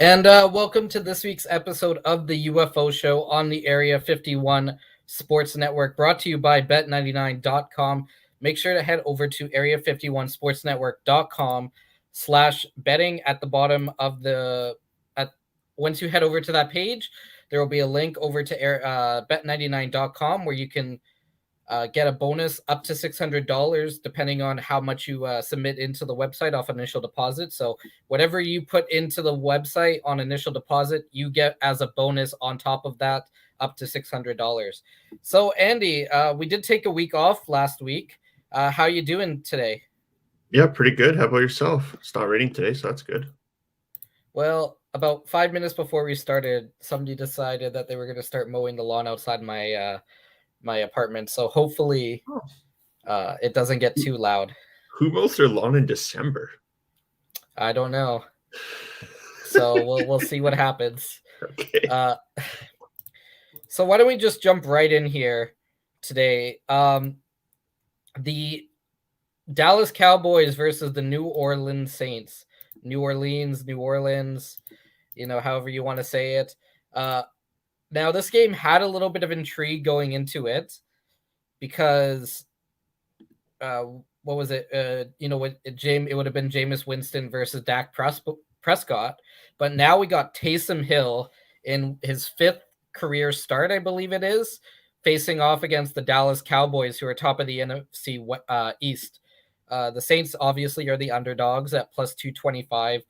And welcome to this week's episode of the UFO Show on the Area 51 Sports Network, brought to you by Bet99.com. Make sure to head over to area51sportsnetwork.com/betting at the bottom of once you head over to that page, there will be a link over to Bet99.com where you can get a bonus up to $600 depending on how much you submit into the website off initial deposit. So whatever you put into the website on initial deposit, you get as a bonus on top of that up to $600. So Andy, we did take a week off last week. How you doing today? Yeah, pretty good. How about yourself? It's not raining today, so that's good. Well, about 5 minutes before we started, somebody decided that they were going to start mowing the lawn outside my apartment. So hopefully it doesn't get too loud. Who mows their lawn in December? I don't know. So we'll see what happens. Okay. So why don't we just jump right in here today? The Dallas Cowboys versus the New Orleans Saints. New Orleans, however you want to say it. Now, this game had a little bit of intrigue going into it because, what was it? It would have been Jameis Winston versus Dak Prescott. But now we got Taysom Hill in his fifth career start, I believe it is, facing off against the Dallas Cowboys, who are top of the NFC East. The Saints obviously are the underdogs at plus 225.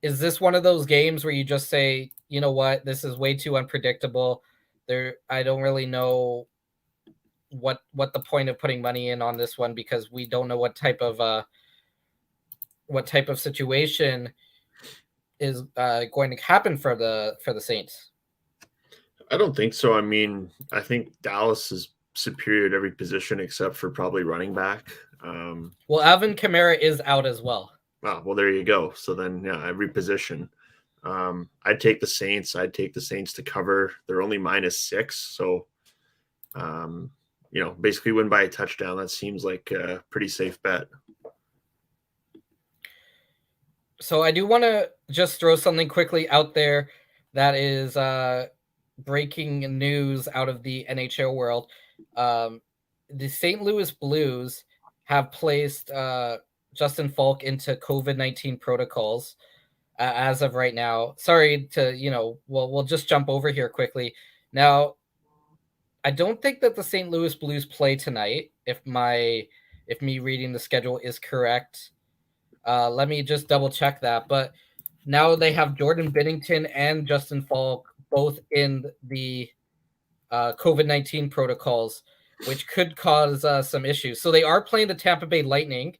Is this one of those games where you just say, you know what, this is way too unpredictable? I don't really know what the point of putting money in on this one, because we don't know what type of situation is going to happen for the Saints. I don't think so. I mean, I think Dallas is superior at every position except for probably running back. Well, Alvin Kamara is out as well. Well, there you go. So then, yeah, every position. I'd take the Saints. I'd take the Saints to cover. They're only -6, so basically win by a touchdown. That seems like a pretty safe bet. So I do want to just throw something quickly out there that is breaking news out of the NHL world. The St. Louis Blues have placed Justin Falk into COVID-19 protocols as of right now. Sorry to, we'll just jump over here quickly. Now, I don't think that the St. Louis Blues play tonight, if me reading the schedule is correct. Let me just double check that. But now they have Jordan Binnington and Justin Falk both in the COVID-19 protocols, which could cause some issues. So they are playing the Tampa Bay Lightning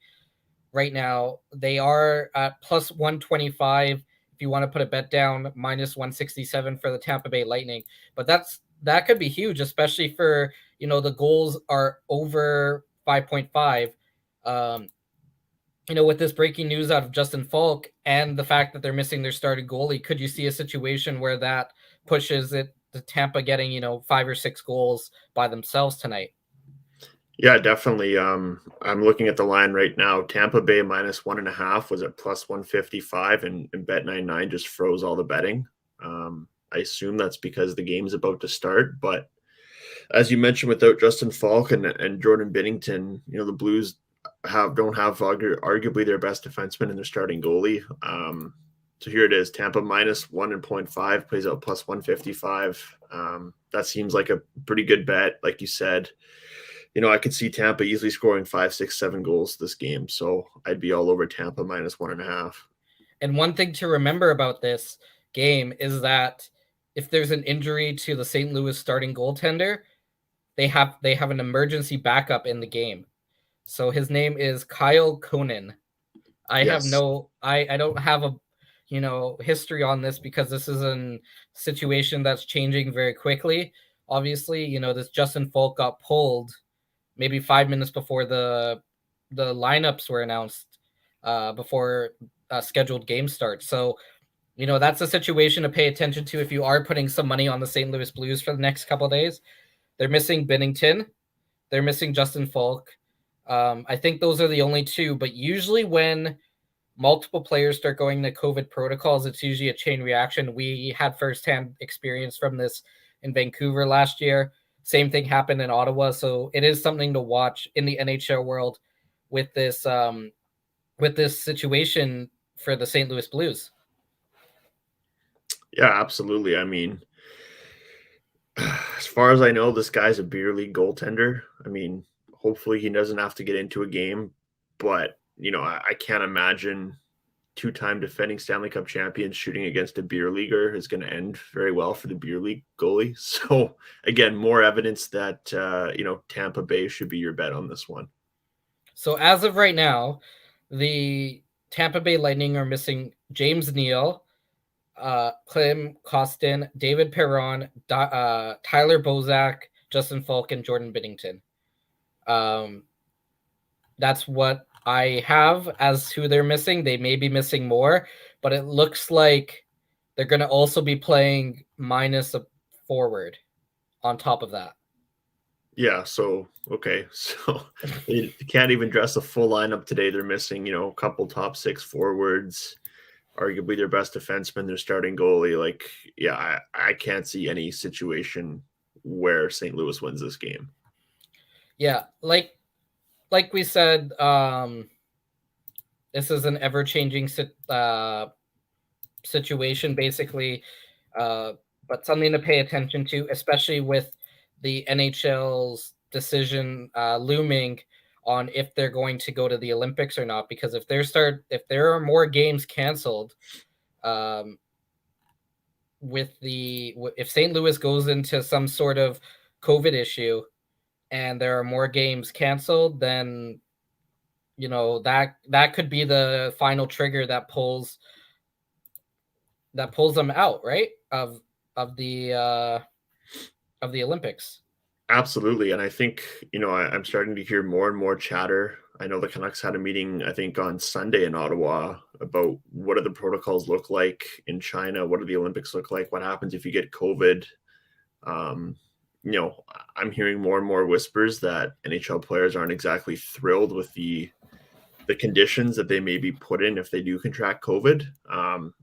right now. They are at plus 125. If you want to put a bet down, minus 167 for the Tampa Bay Lightning. But that could be huge, especially for, the goals are over 5.5. With this breaking news out of Justin Falk and the fact that they're missing their starting goalie, could you see a situation where that pushes it to Tampa getting, 5 or 6 goals by themselves tonight? Yeah, definitely. I'm looking at the line right now. Tampa Bay -1.5 was at plus 155, and Bet99 just froze all the betting. I assume that's because the game's about to start. But as you mentioned, without Justin Falk and Jordan Binnington, the Blues don't have arguably their best defenseman and their starting goalie. So here it is: Tampa -1.5 plays out plus 155. That seems like a pretty good bet, like you said. I could see Tampa easily scoring 5, 6, 7 goals this game. So I'd be all over Tampa -1.5. And one thing to remember about this game is that if there's an injury to the St. Louis starting goaltender, they have an emergency backup in the game. So his name is Kyle Konen. I don't have a history on this, because this is a situation that's changing very quickly. Obviously, this Justin Falk got pulled maybe 5 minutes before the lineups were announced before scheduled game starts. So, that's a situation to pay attention to if you are putting some money on the St. Louis Blues for the next couple of days. They're missing Binnington. They're missing Justin Falk. I think those are the only two. But usually when multiple players start going to COVID protocols, it's usually a chain reaction. We had firsthand experience from this in Vancouver last year. Same thing happened in Ottawa. So it is something to watch in the NHL world with this situation for the St. Louis Blues. Yeah, absolutely. I mean, as far as I know, this guy's a beer league goaltender. I mean, hopefully he doesn't have to get into a game, but I can't imagine two-time defending Stanley Cup champions shooting against a beer leaguer is going to end very well for the beer league goalie. So again, more evidence that Tampa Bay should be your bet on this one. So as of right now, the Tampa Bay Lightning are missing James Neal, Klim Kostin, David Perron, Tyler Bozak, Justin Falk, and Jordan Binnington. That's what I have as who they're missing. They may be missing more, but it looks like they're going to also be playing minus a forward on top of that. Yeah, so okay, so they can't even dress a full lineup today. They're missing, a couple top six forwards, arguably their best defenseman, their starting goalie. Like, yeah, I can't see any situation where St. Louis wins this game. Yeah, like we said, this is an ever-changing situation, basically, but something to pay attention to, especially with the NHL's decision looming on if they're going to go to the Olympics or not. Because if there are more games canceled, if St. Louis goes into some sort of COVID issue and there are more games canceled, then that could be the final trigger that pulls them out, right, of the Olympics. Absolutely, and I think I'm starting to hear more and more chatter. I know the Canucks had a meeting, I think, on Sunday in Ottawa about what do the protocols look like in China, what do the Olympics look like, what happens if you get COVID. I'm hearing more and more whispers that NHL players aren't exactly thrilled with the conditions that they may be put in if they do contract COVID,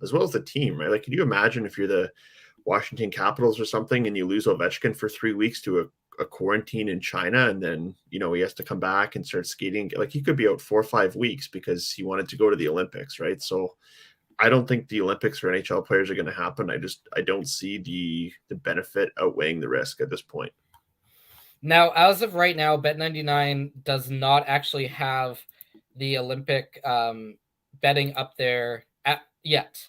as well as the team, right? Like, can you imagine if you're the Washington Capitals or something and you lose Ovechkin for 3 weeks to a quarantine in China, and then he has to come back and start skating? Like, he could be out 4 or 5 weeks because he wanted to go to the Olympics, right? So I don't think the Olympics for NHL players are going to happen. I don't see the benefit outweighing the risk at this point. Now, as of right now, Bet99 does not actually have the Olympic betting up there yet.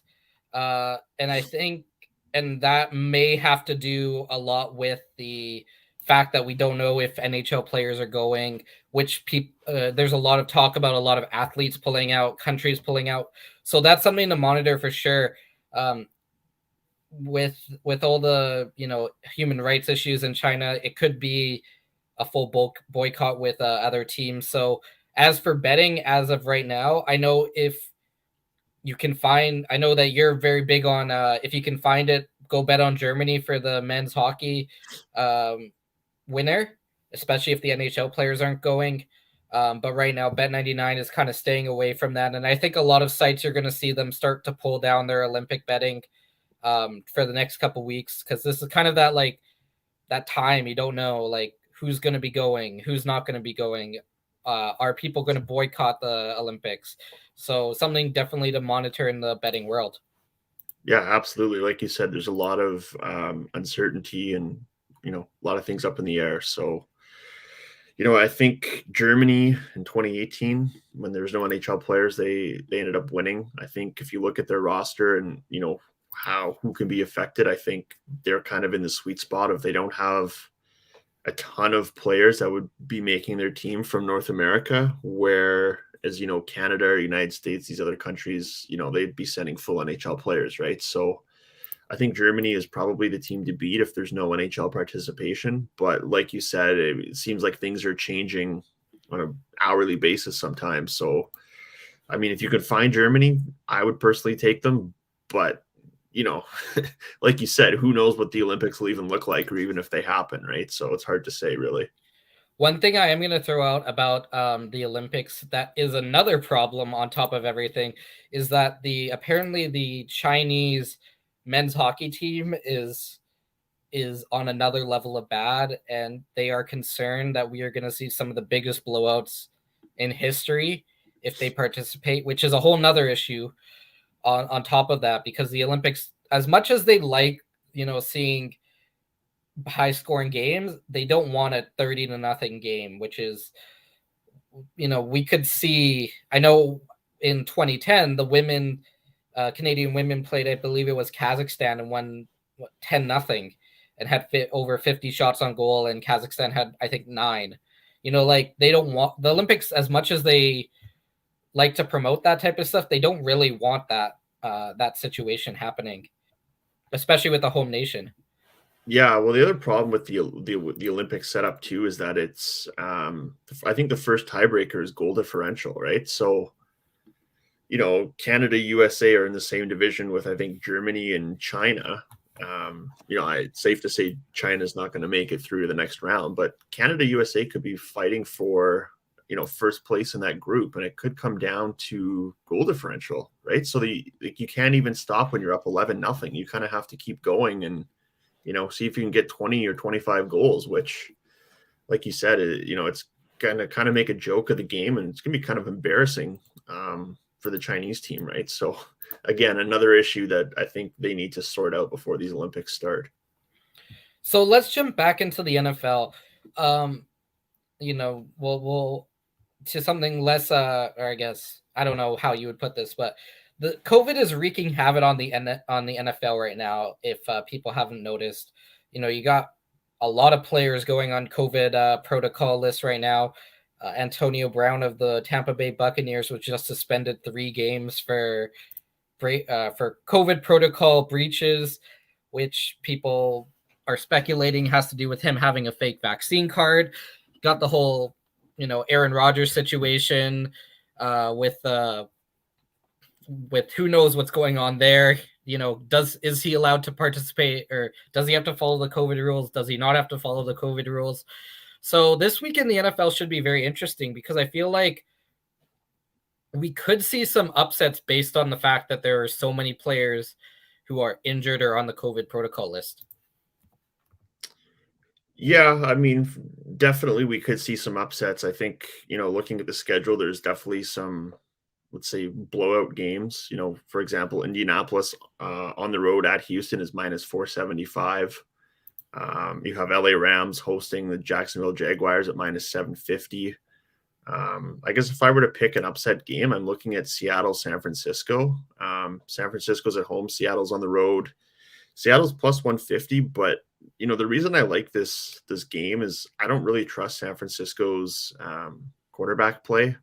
And I think, and that may have to do a lot with the fact that we don't know if NHL players are going, which there's a lot of talk about a lot of athletes pulling out, countries pulling out. So that's something to monitor for sure. With all the human rights issues in China, it could be a full boycott with other teams. So as for betting, as of right now, I know I know that you're very big on if you can find it, go bet on Germany for the men's hockey winner, especially if the NHL players aren't going. But right now, Bet99 is kind of staying away from that. And I think a lot of sites are going to see them start to pull down their Olympic betting for the next couple weeks, because this is kind of that time you don't know, like, who's going to be going, who's not going to be going. Are people going to boycott the Olympics? So something definitely to monitor in the betting world. Yeah, absolutely. Like you said, there's a lot of uncertainty and a lot of things up in the air. So I think Germany in 2018, when there was no NHL players, they ended up winning. I think if you look at their roster and who can be affected, I think they're kind of in the sweet spot of they don't have a ton of players that would be making their team from North America, whereas Canada or United States, these other countries, they'd be sending full NHL players, right? So I think Germany is probably the team to beat if there's no NHL participation. But like you said, it seems like things are changing on an hourly basis sometimes. So, I mean, if you could find Germany, I would personally take them. But, like you said, who knows what the Olympics will even look like or even if they happen, right? So it's hard to say, really. One thing I am going to throw out about the Olympics that is another problem on top of everything is that apparently the Chinese men's hockey team is on another level of bad, and they are concerned that we are going to see some of the biggest blowouts in history if they participate, which is a whole nother issue on top of that, because the Olympics, as much as they like, seeing high scoring games, they don't want a 30-0 game, which is, we could see, I know in 2010, the women, Canadian women played, I believe it was Kazakhstan, and won 10-0 and had over 50 shots on goal, and Kazakhstan had, I think, 9. Like, they don't want the Olympics, as much as they like to promote that type of stuff, they don't really want that situation happening, especially with the home nation. Yeah, well, the other problem with the Olympic setup too is that it's I think the first tiebreaker is goal differential, right? So, Canada, USA are in the same division with, I think, Germany and China. It's safe to say China's not going to make it through to the next round, but Canada, USA could be fighting for, first place in that group, and it could come down to goal differential, right? So you can't even stop when you're up 11-0. You kind of have to keep going and, see if you can get 20 or 25 goals, which, like you said, it's going to kind of make a joke of the game, and it's going to be kind of embarrassing for the Chinese team, right? So, again, another issue that I think they need to sort out before these Olympics start. So let's jump back into the NFL. We'll to something less, or I guess I don't know how you would put this, but the COVID is wreaking havoc on the NFL right now. If people haven't noticed, you got a lot of players going on COVID protocol lists right now. Antonio Brown of the Tampa Bay Buccaneers was just suspended 3 games for COVID protocol breaches, which people are speculating has to do with him having a fake vaccine card. Got the whole, Aaron Rodgers situation with who knows what's going on there. Is he allowed to participate, or does he have to follow the COVID rules? Does he not have to follow the COVID rules? So this week in the NFL should be very interesting, because I feel like we could see some upsets based on the fact that there are so many players who are injured or on the COVID protocol list. Yeah, I mean, definitely we could see some upsets. I think, looking at the schedule, there's definitely some, let's say, blowout games. For example, Indianapolis on the road at Houston is minus 475. You have LA Rams hosting the Jacksonville Jaguars at minus 750. I guess if I were to pick an upset game, I'm looking at Seattle, San Francisco. San Francisco's at home, Seattle's on the road. Seattle's plus 150, but the reason I like this game is I don't really trust San Francisco's quarterback play.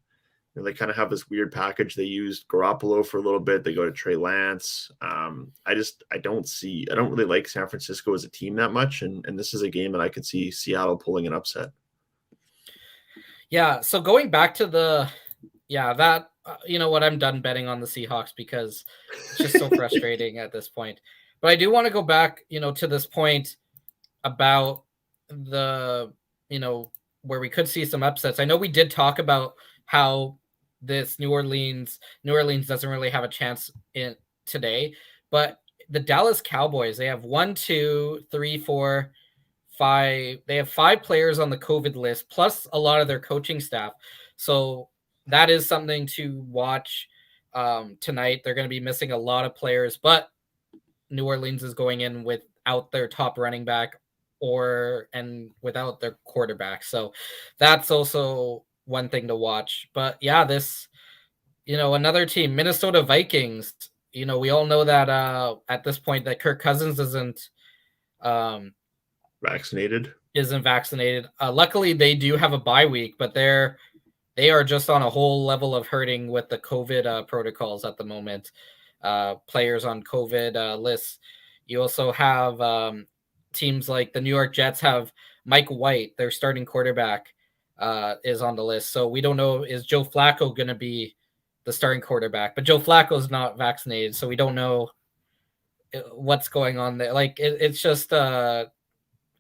They kind of have this weird package. They used Garoppolo for a little bit. They go to Trey Lance. I don't really like San Francisco as a team that much. And this is a game that I could see Seattle pulling an upset. Yeah. So going back to that, what, I'm done betting on the Seahawks because it's just so frustrating at this point. But I do want to go back, to this point about the, where we could see some upsets. I know we did talk about how this New Orleans doesn't really have a chance in today, but the Dallas Cowboys, they have 1, 2, 3, 4, 5. They have 5 players on the COVID list, plus a lot of their coaching staff. So that is something to watch tonight. They're going to be missing a lot of players, but New Orleans is going in without their top running back and without their quarterback. So that's also one thing to watch. But yeah, this, another team, Minnesota Vikings, we all know that at this point that Kirk Cousins isn't vaccinated. Luckily, they do have a bye week, but they are just on a whole level of hurting with the COVID protocols at the moment. Players on COVID lists. You also have teams like the New York Jets have Mike White, their starting quarterback, is on the list. So we don't know, is Joe Flacco going to be the starting quarterback? But Joe Flacco is not vaccinated, so we don't know what's going on there. Like it's just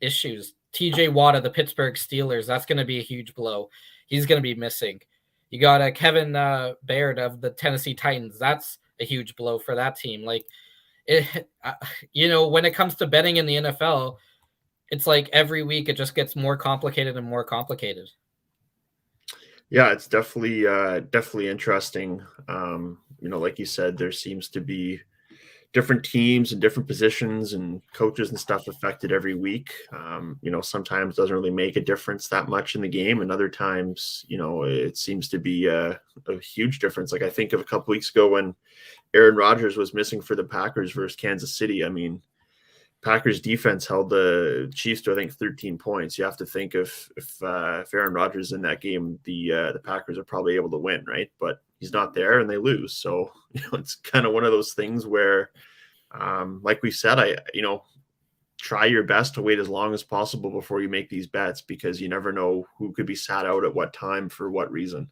issues TJ Watt of the Pittsburgh Steelers. That's going to be a huge blow. He's going to be missing. You got Kevin Baird of the Tennessee Titans. That's a huge blow for that team. Like, when it comes to betting in the NFL, it's like every week it just gets more complicated and more complicated. Yeah, it's definitely interesting. Like you said, there seems to be different teams and different positions and coaches and stuff affected every week. Sometimes it doesn't really make a difference that much in the game, and other times, it seems to be a huge difference. Like I think of a couple weeks ago when Aaron Rodgers was missing for the Packers versus Kansas City. I mean, Packers defense held the Chiefs to I think 13 points. You have to think if Aaron Rodgers is in that game, the Packers are probably able to win, right? But he's not there and they lose. So it's kind of one of those things where, like we said, try your best to wait as long as possible before you make these bets, because you never know who could be sat out at what time for what reason.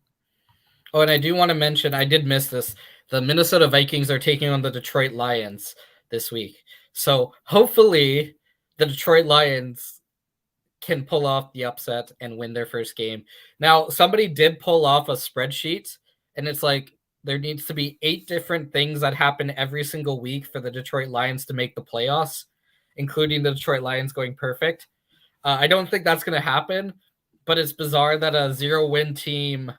Oh, and I do want to mention, I did miss this. The Minnesota Vikings are taking on the Detroit Lions this week. So hopefully the Detroit Lions can pull off the upset and win their first game. Now, somebody did pull off a spreadsheet, and it's like there needs to be 8 different things that happen every single week for the Detroit Lions to make the playoffs, including the Detroit Lions going perfect. I don't think that's going to happen, but it's bizarre that a 0-win team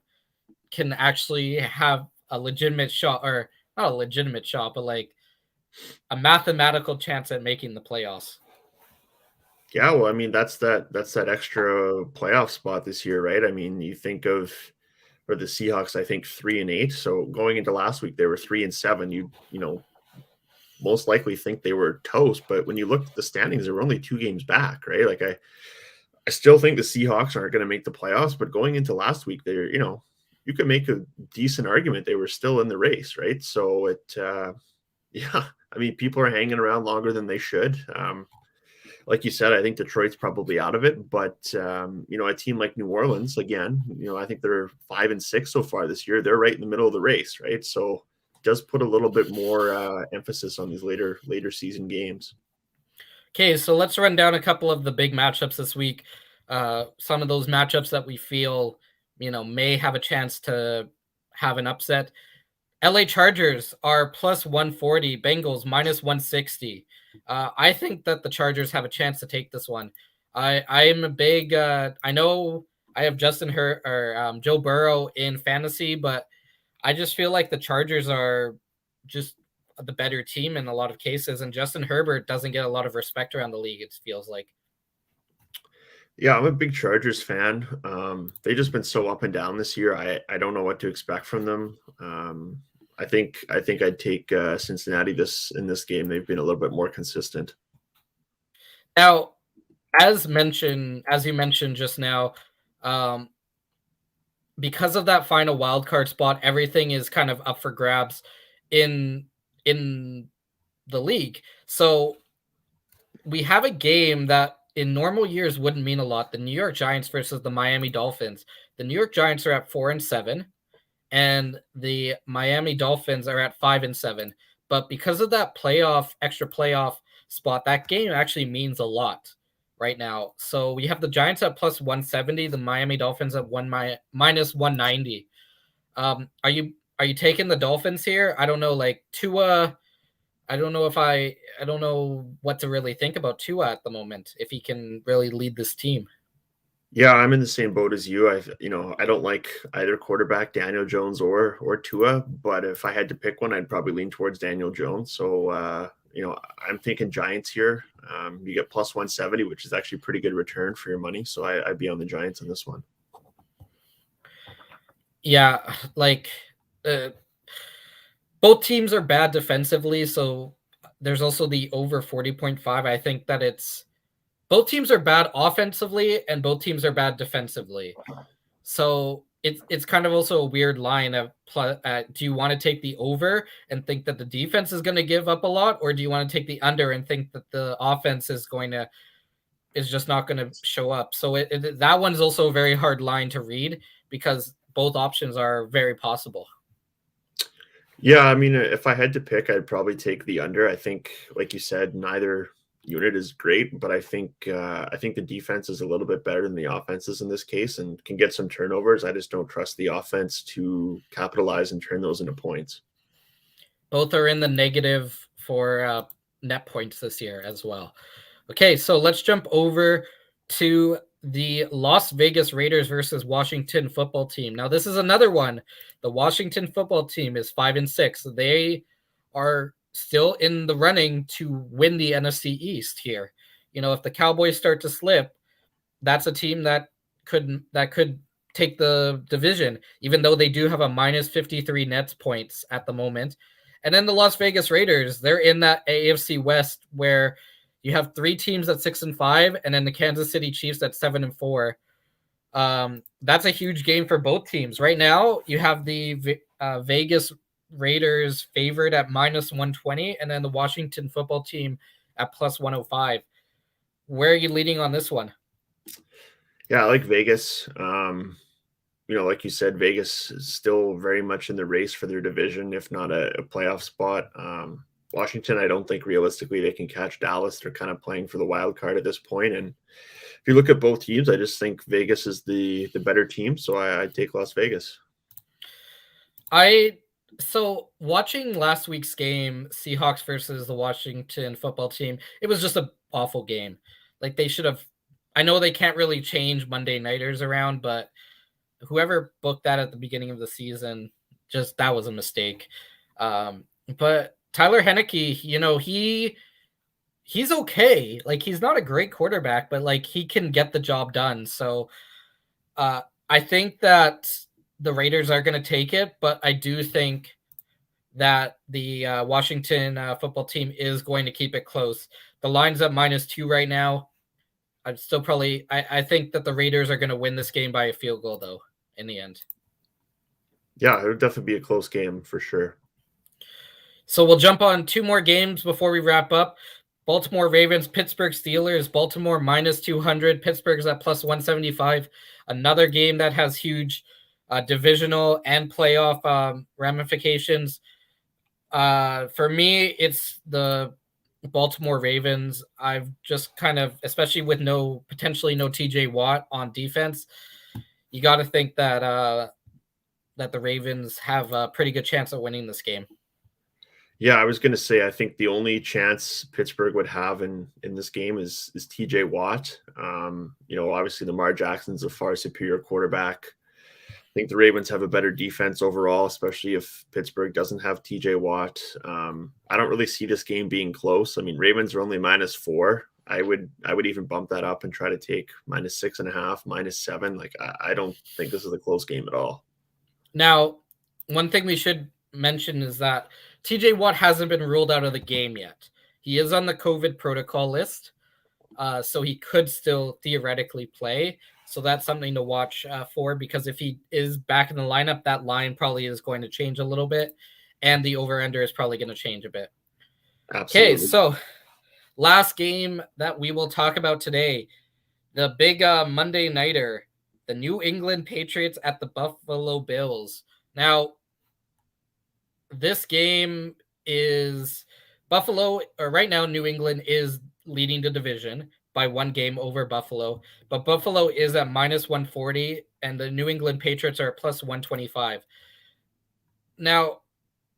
can actually have a legitimate shot, or not a legitimate shot, but like a mathematical chance at making the playoffs. Yeah, well, I mean, that's that extra playoff spot this year, right? I mean, you think of, or the Seahawks, I think 3-8. So going into last week, they were 3-7. You most likely think they were toast, but when you look at the standings, they were only 2 games back, right? Like I still think the Seahawks aren't going to make the playoffs, but going into last week, they're, you could make a decent argument they were still in the race, right? So yeah, I mean, people are hanging around longer than they should. Like you said, I think Detroit's probably out of it, but a team like New Orleans, again, I think they're 5-6 so far this year. They're right in the middle of the race, right? So it does put a little bit more emphasis on these later season games. Okay, so let's run down a couple of the big matchups this week. Some of those matchups that we feel, may have a chance to have an upset. LA Chargers are plus 140, Bengals minus 160. I think that the Chargers have a chance to take this one. I am a big, I know I have Joe Burrow in fantasy, but I just feel like the Chargers are just the better team in a lot of cases, and Justin Herbert doesn't get a lot of respect around the league, it feels like. Yeah, I'm a big Chargers fan. They've just been so up and down this year. I don't know what to expect from them. I think I'd take Cincinnati in this game. They've been a little bit more consistent. Now, as you mentioned just now, because of that final wild card spot, everything is kind of up for grabs in the league. So we have a game that in normal years wouldn't mean a lot. The New York Giants versus the Miami Dolphins. The New York Giants are at 4-7, and the Miami Dolphins are at 5-7. But because of that extra playoff spot, that game actually means a lot right now. So we have the Giants at plus 170, the Miami Dolphins at minus 190. Are you taking the Dolphins here? I don't know, like Tua. I don't know what to really think about Tua at the moment, if he can really lead this team. Yeah, I'm in the same boat as you. I don't like either quarterback, Daniel Jones or Tua, but if I had to pick one, I'd probably lean towards Daniel Jones. So, I'm thinking Giants here. You get plus 170, which is actually pretty good return for your money. So I'd be on the Giants in this one. Yeah, like both teams are bad defensively, so there's also the over 40.5. I think that both teams are bad offensively and both teams are bad defensively. So it's kind of also a weird line of do you want to take the over and think that the defense is going to give up a lot, or do you want to take the under and think that the offense is just not going to show up? So that one's also a very hard line to read because both options are very possible. Yeah, I mean, if I had to pick, I'd probably take the under. I think, like you said, neither unit is great, but I think the defense is a little bit better than the offenses in this case and can get some turnovers. I just don't trust the offense to capitalize and turn those into points. Both are in the negative for net points this year as well. Okay, so let's jump over to the Las Vegas Raiders versus Washington football team. Now, this is another one. The Washington football team is 5-6. They are still in the running to win the NFC East here. You know, if the Cowboys start to slip, that's a team that could take the division, even though they do have a minus 53 nets points at the moment. And then the Las Vegas Raiders, they're in that AFC West where you have 3 teams at 6-5, and then the Kansas City Chiefs at 7-4. That's a huge game for both teams. Right now, you have the Vegas Raiders favored at minus 120, and then the Washington football team at plus 105. Where are you leading on this one? Yeah, I like Vegas. Like you said, Vegas is still very much in the race for their division, if not a playoff spot. Washington, I don't think realistically they can catch Dallas. They're kind of playing for the wild card at this point. And if you look at both teams, I just think Vegas is the better team. So I take Las Vegas. So watching last week's game, Seahawks versus the Washington football team, it was just an awful game. Like they should have, I know they can't really change Monday nighters around, but whoever booked that at the beginning of the season, just that was a mistake. But Tyler Heineke, you know, he's okay. Like he's not a great quarterback, but like he can get the job done. So I think that the Raiders are going to take it, but I do think that the Washington football team is going to keep it close. The line's at -2 right now. I'm still probably I think that the Raiders are going to win this game by a field goal though in the end. Yeah, it would definitely be a close game for sure. So we'll jump on 2 more games before we wrap up. Baltimore Ravens, Pittsburgh Steelers. Baltimore -200. Pittsburgh's at plus 175. Another game that has huge divisional and playoff ramifications. For me, it's the Baltimore Ravens. I've just kind of, especially with potentially no TJ Watt on defense, you got to think that that the Ravens have a pretty good chance of winning this game. Yeah, I was going to say I think the only chance Pittsburgh would have in this game is TJ Watt. Obviously Lamar Jackson's a far superior quarterback. I think the Ravens have a better defense overall, especially if Pittsburgh doesn't have TJ Watt. I don't really see this game being close. I mean, Ravens are only -4. I would even bump that up and try to take -6.5, -7. Like I don't think this is a close game at all. Now, one thing we should mention is that TJ Watt hasn't been ruled out of the game yet. He is on the COVID protocol list, so he could still theoretically play. So that's something to watch for, because if he is back in the lineup, that line probably is going to change a little bit, and the over-under is probably going to change a bit. Absolutely. Okay, so last game that we will talk about today, the big Monday nighter, the New England Patriots at the Buffalo Bills. Now, this game is Buffalo, or right now New England is leading the division by 1 game over Buffalo, but Buffalo is at -140 and the New England Patriots are at plus 125. Now,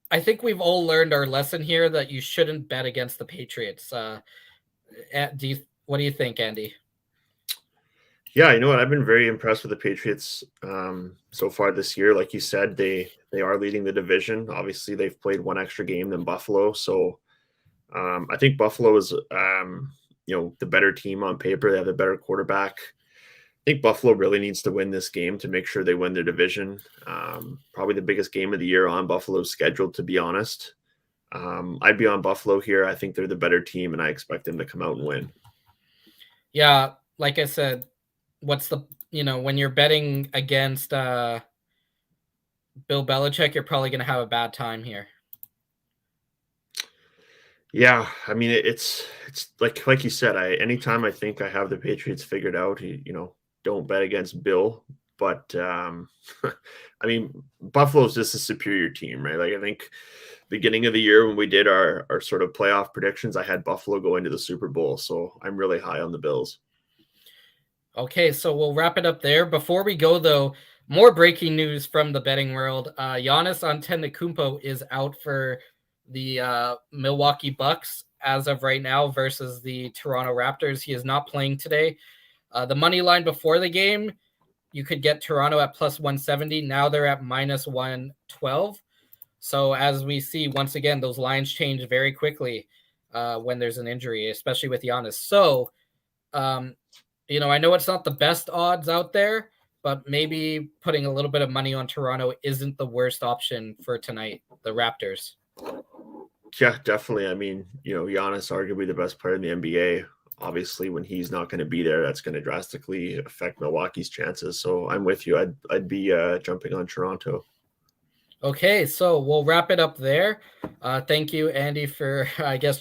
I think we've all learned our lesson here that you shouldn't bet against the Patriots. What do you think, Andy? Yeah, you know what? I've been very impressed with the Patriots so far this year. Like you said, they are leading the division. Obviously, they've played 1 extra game than Buffalo. So I think Buffalo is, the better team on paper. They have a better quarterback. I think Buffalo really needs to win this game to make sure they win their division. Probably the biggest game of the year on Buffalo's schedule, to be honest. I'd be on Buffalo here. I think they're the better team, and I expect them to come out and win. Yeah, like I said, when you're betting against Bill Belichick, you're probably going to have a bad time here. Yeah, I mean it's like you said. Anytime I think I have the Patriots figured out, don't bet against Bill. But I mean, Buffalo's just a superior team, right? Like I think beginning of the year when we did our sort of playoff predictions, I had Buffalo going to the Super Bowl. So I'm really high on the Bills. Okay, so we'll wrap it up there. Before we go, though, more breaking news from the betting world. Giannis Antetokounmpo is out for the Milwaukee Bucks as of right now versus the Toronto Raptors. He is not playing today. The money line before the game, you could get Toronto at plus 170. Now they're at minus 112. So as we see, once again, those lines change very quickly when there's an injury, especially with Giannis. So, I know it's not the best odds out there, but maybe putting a little bit of money on Toronto isn't the worst option for tonight, the Raptors. Yeah, definitely. I mean, Giannis, arguably the best player in the NBA. Obviously, when he's not going to be there, that's going to drastically affect Milwaukee's chances. So I'm with you. I'd be jumping on Toronto. Okay, so we'll wrap it up there. Thank you, Andy, for,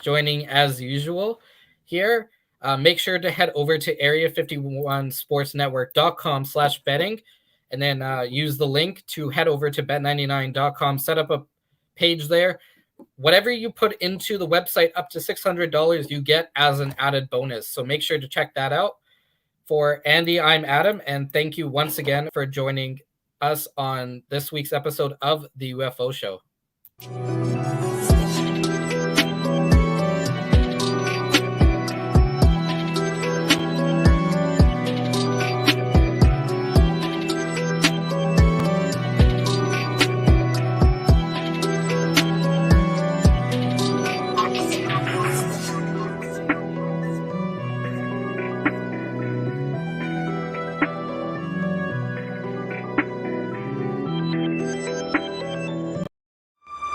joining as usual here. Make sure to head over to area51sportsnetwork.com/betting and then use the link to head over to bet99.com. Set up a page there. Whatever you put into the website up to $600, you get as an added bonus. So make sure to check that out. For Andy, I'm Adam, and thank you once again for joining us on this week's episode of the UFO Show.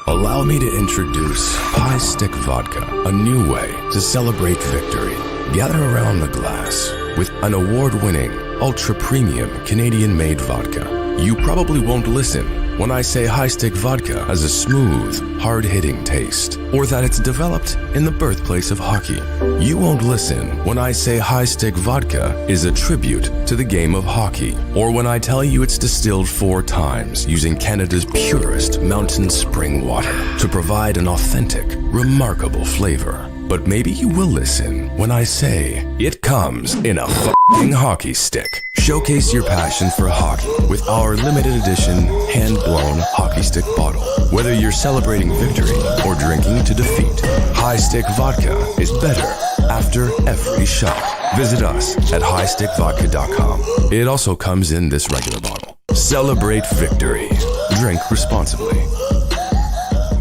Allow me to introduce High Stick Vodka, a new way to celebrate victory. Gather around the glass with an award-winning, ultra-premium Canadian-made vodka. You probably won't listen when I say High Stick Vodka has a smooth, hard-hitting taste, or that it's developed in the birthplace of hockey. You won't listen when I say High Stick Vodka is a tribute to the game of hockey, or when I tell you it's distilled 4 times using Canada's purest mountain spring water to provide an authentic, remarkable flavor. But maybe you will listen when I say it comes in a f***ing hockey stick. Showcase your passion for hockey with our limited edition hand-blown hockey stick bottle. Whether you're celebrating victory or drinking to defeat, High Stick Vodka is better after every shot. Visit us at highstickvodka.com. It also comes in this regular bottle. Celebrate victory. Drink responsibly.